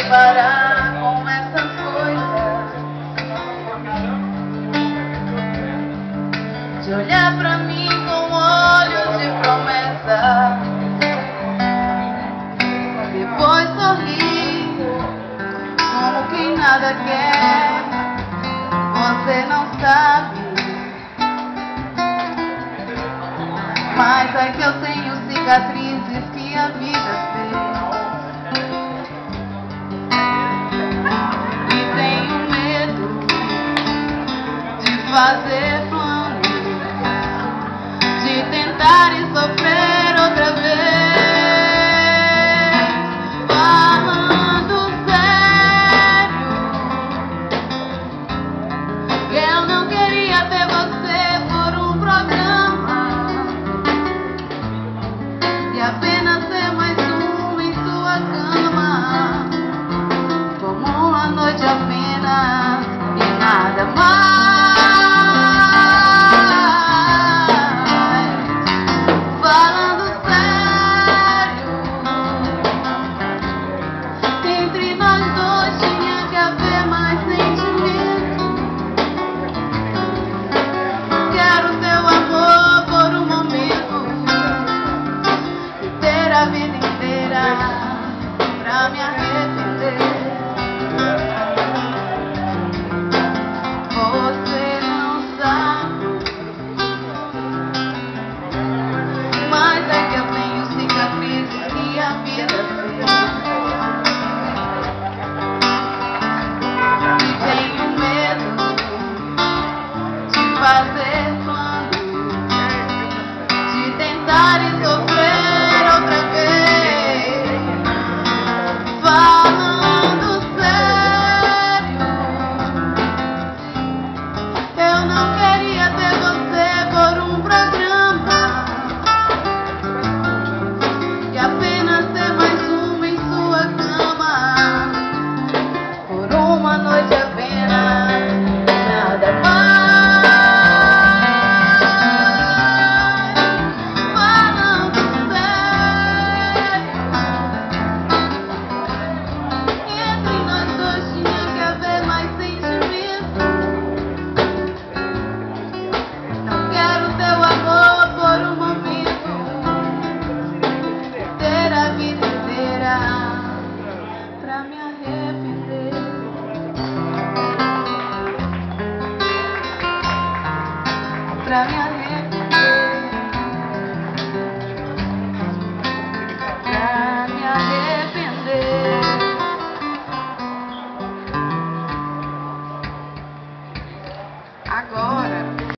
parar com essas coisas de olhar pra mim com olhos de promessa, depois sorrir como quem nada quer. Você não sabe, mas é que eu tenho cicatrizes que a vida fez. E tenho medo de fazer planos, de tentar e sofrer outra vez. Falando sério, eu não queria ter você por um programa e apenas ser mais um em sua cama, como uma noite apenas e nada mais. Falando sério, entre nós dois tinha que haver mais sentimento. Quero teu amor por um momento e ter a vida inteira pra me arrepender. Você não sabe, mas é que eu tenho cicatrizes que a vida fez. E tenho medo de fazer planos, de tentar e sofrer outra vez. Falando sério, eu não queria ter você por um programa e apenas ser mais uma em sua cama, por uma noite apenas, nada mais. Falando sério, entre nós dois tinha que haver mais sentimento. Não quero teu amor por um momento, ter a vida inteira pra me arrepender. Pra me arrepender.